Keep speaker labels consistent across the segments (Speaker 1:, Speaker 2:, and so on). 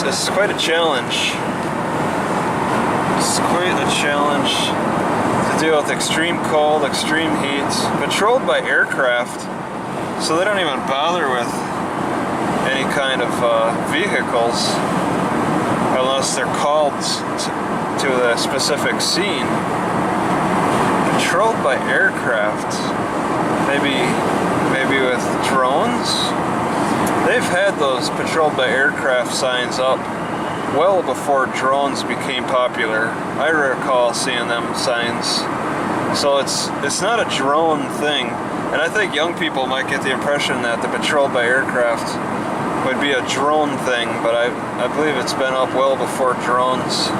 Speaker 1: it's quite a challenge. It's quite a challenge to deal with extreme cold, extreme heat, patrolled by aircraft, so they don't even bother with any kind of vehicles unless they're called to the specific scene. Patrolled by aircraft, maybe with drones. They've had those patrolled by aircraft signs up well before drones became popular. I recall seeing them signs. So it's not a drone thing. And I think young people might get the impression that the patrolled by aircraft would be a drone thing, but I believe it's been up well before drones.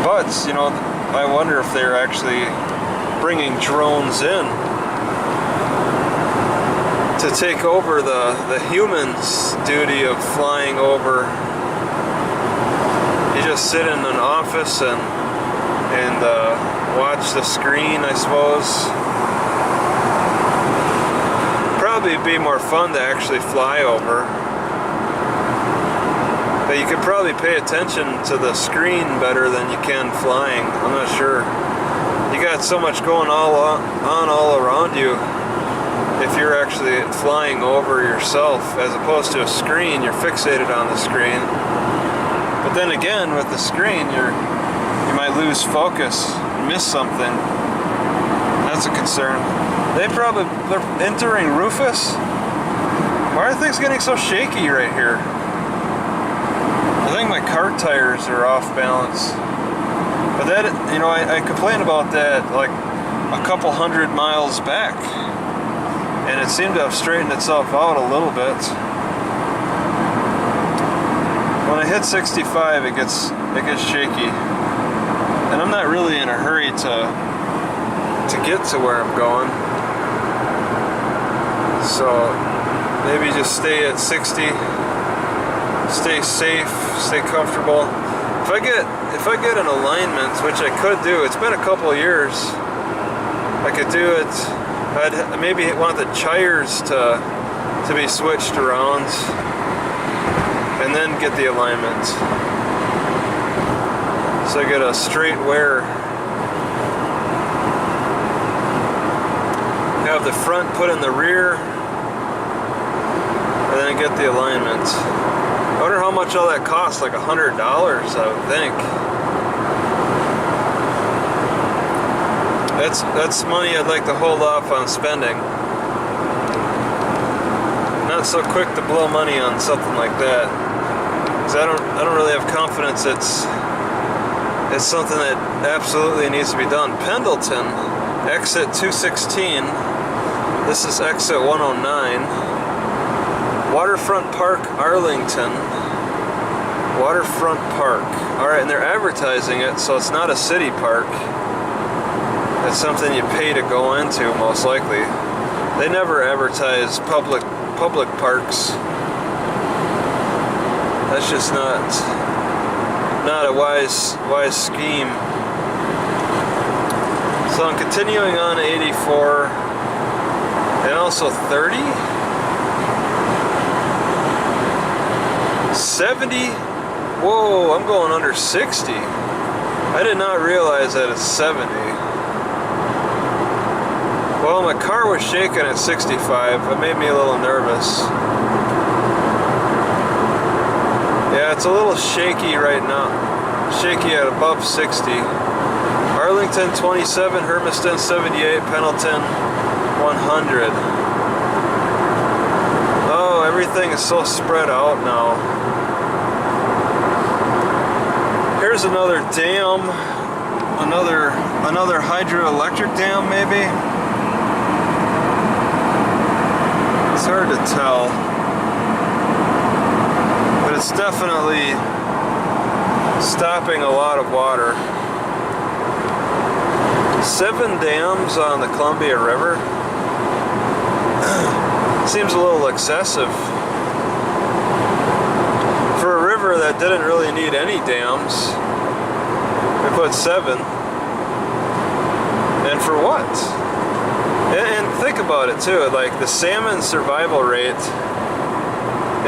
Speaker 1: But, you know, I wonder if they're actually bringing drones in to take over the human's duty of flying over. You just sit in an office and watch the screen, I suppose. Probably be more fun to actually fly over. But you could probably pay attention to the screen better than you can flying. I'm not sure. You got so much going on all around you. If you're actually flying over yourself, as opposed to a screen, you're fixated on the screen. But then again, with the screen, you might lose focus, miss something. That's a concern. They're entering Rufus. Why are things getting so shaky right here? I think my car tires are off balance. But that, you know, I complained about that like a couple hundred miles back, and it seemed to have straightened itself out a little bit. When I hit 65, it gets shaky, and I'm not really in a hurry to get to where I'm going. So maybe just stay at 60, stay safe, stay comfortable. If I get an alignment, which I could do, it's been a couple of years, I could do it. I'd maybe want the gyres to be switched around and then get the alignment. So I get a straight wear. Have the front put in the rear, and then get the alignment. I wonder how much all that costs, like $100, I would think. That's money I'd like to hold off on spending. Not so quick to blow money on something like that, because I don't really have confidence it's something that absolutely needs to be done. Pendleton, exit 216. This is exit 109. Waterfront Park, Arlington. Waterfront Park. Alright, and they're advertising it, so it's not a city park. It's something you pay to go into, most likely. They never advertise public parks. That's just not a wise scheme. So I'm continuing on 84 and also 30. 70? Whoa, I'm going under 60. I did not realize that it's 70. Well, my car was shaking at 65. It made me a little nervous. Yeah, it's a little shaky right now. Shaky at above 60. Arlington 27, Hermiston 78, Pendleton 100. Oh, everything is so spread out now. Here's another dam, another hydroelectric dam, maybe. It's hard to tell, but it's definitely stopping a lot of water. 7 dams on the Columbia River. Seems a little excessive for a river that didn't really need any dams. They put 7, and for what? And think about it too, like the salmon survival rate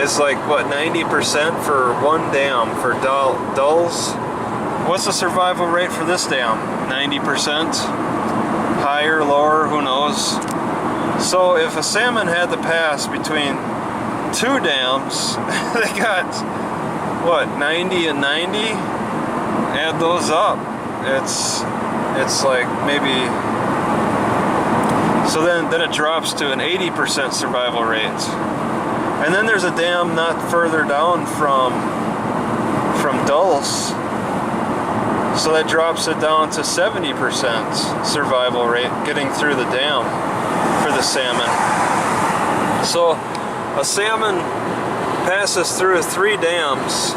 Speaker 1: is like what, 90% for one dam for dulls. What's the survival rate for this dam? 90%? Higher, lower, who knows? So if a salmon had to pass between two dams, they got what, 90 and 90? Add those up. It's like maybe, so then it drops to an 80% survival rate. And then there's a dam not further down from dulls, so that drops it down to 70% survival rate getting through the dam for the salmon. So a salmon passes through 3 dams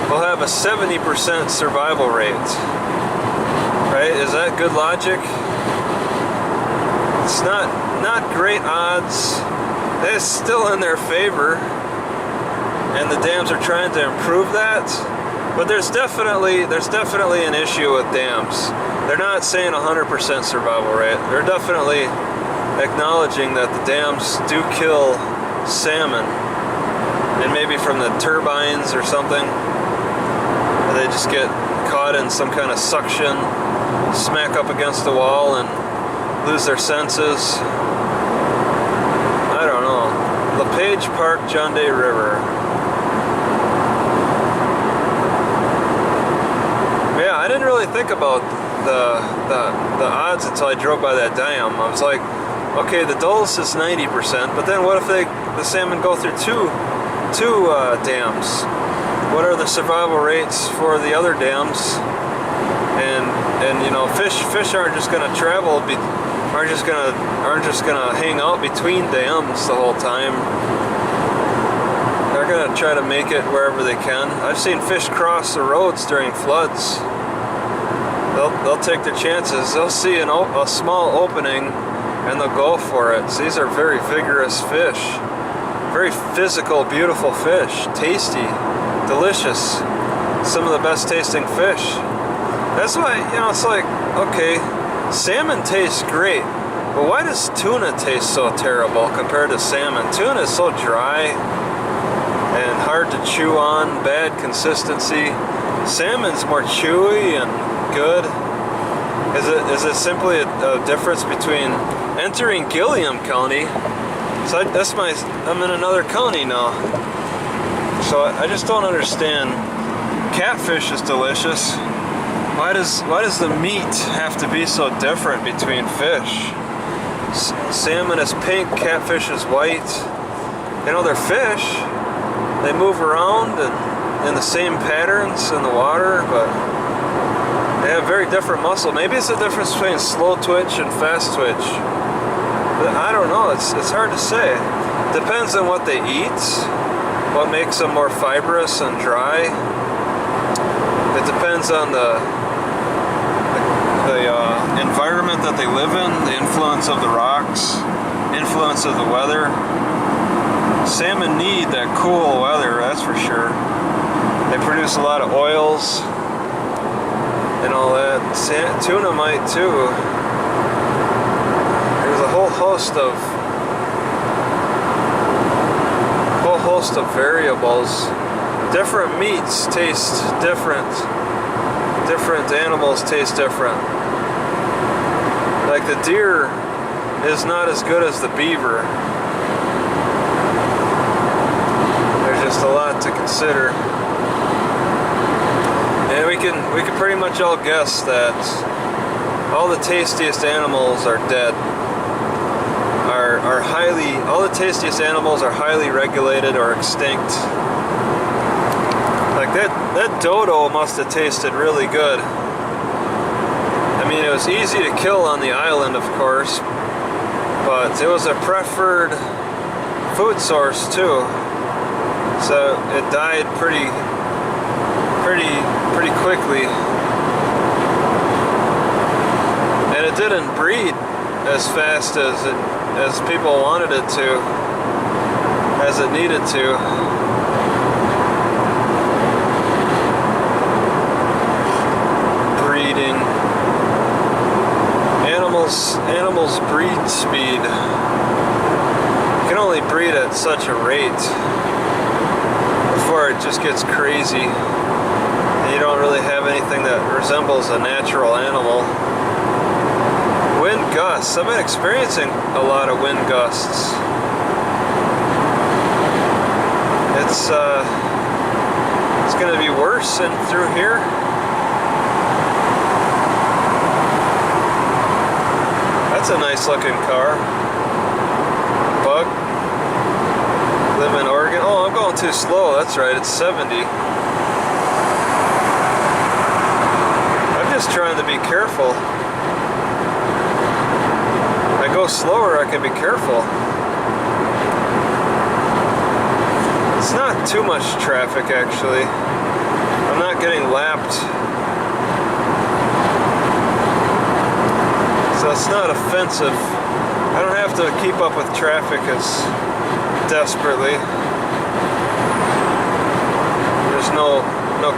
Speaker 1: will have a 70% survival rate. Right? Is that good logic? It's not great odds. It's still in their favor, and the dams are trying to improve that. But there's definitely an issue with dams. They're not saying 100% survival rate. They're definitely acknowledging that the dams do kill salmon, and maybe from the turbines or something. They just get caught in some kind of suction, smack up against the wall, and lose their senses. I don't know. LePage Park, John Day River. Yeah, I didn't really think about the odds until I drove by that dam. I was like, okay, the dulls is 90%, but then what if the salmon go through two dams? What are the survival rates for the other dams? And you know, fish aren't just gonna travel, aren't just gonna hang out between dams the whole time. They're gonna try to make it wherever they can. I've seen fish cross the roads during floods. They'll take their chances. They'll see a small opening and they'll go for it. So these are very vigorous fish, very physical, beautiful fish, tasty, delicious. Some of the best tasting fish. That's why, you know, it's like, okay, salmon tastes great, but why does tuna taste so terrible compared to salmon? Tuna is so dry and hard to chew on, bad consistency. Salmon's more chewy and good. Is it simply a difference between entering Gilliam County? So I'm in another county now. So I just don't understand. Catfish is delicious. Why does the meat have to be so different between fish? Salmon is pink, catfish is white. You know, they're fish. They move around and in the same patterns in the water, but they have very different muscle. Maybe it's the difference between slow twitch and fast twitch. But I don't know, it's hard to say. Depends on what they eat, what makes them more fibrous and dry. It depends on the environment that they live in, the influence of the rocks, influence of the weather. Salmon need that cool weather, that's for sure. They produce a lot of oils and all that. Tuna might too. There's a whole host of variables. Different meats taste different. Different animals taste different. Like the deer is not as good as the beaver. There's just a lot to consider. And we can pretty much all guess that all the tastiest animals are dead. All the tastiest animals are highly regulated or extinct. Like that dodo must have tasted really good. I mean, it was easy to kill on the island, of course, but it was a preferred food source too. So it died pretty quickly, and it didn't breed as fast as people wanted it to, as it needed to. Breeding. Animals breed speed. You can only breed at such a rate. before it just gets crazy and you don't really have anything that resembles a natural animal. Wind gusts. I've been experiencing a lot of wind gusts. It's going to be worse in through here. That's a nice looking car. Bug. Live in Oregon. Oh, I'm going too slow. That's right. It's 70. I'm just trying to be careful. If I go slower, I can be careful. It's not too much traffic, actually. I'm not getting lapped. So it's not offensive. I don't have to keep up with traffic as desperately. There's no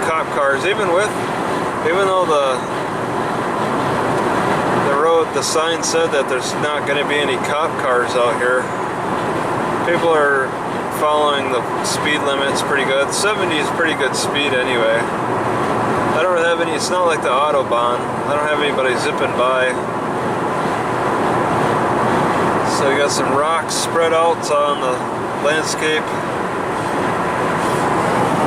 Speaker 1: cop cars. Even though the sign said that there's not going to be any cop cars out here, people are following the speed limits pretty good. 70 is pretty good speed anyway. I don't have any, it's not like the Autobahn. I don't have anybody zipping by. So you got some rocks spread out on the landscape.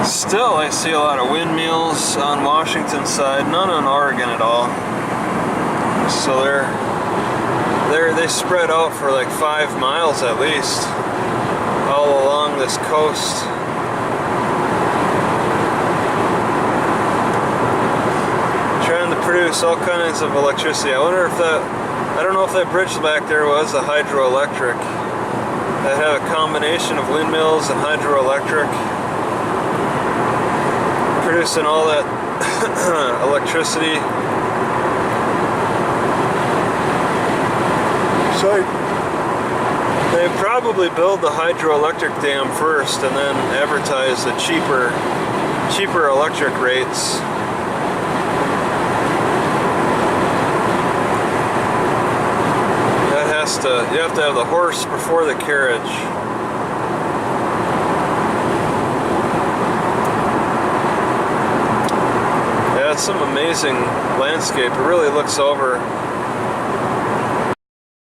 Speaker 1: Still, I see a lot of windmills on Washington side, none on Oregon at all. So they spread out for like 5 miles at least, all along this coast. Trying to produce all kinds of electricity. I wonder if I don't know if that bridge back there was a hydroelectric. That had a combination of windmills and hydroelectric, producing all that electricity. So they probably build the hydroelectric dam first and then advertise the cheaper electric rates. You have to have the horse before the carriage. Yeah, it's some amazing landscape. It really looks over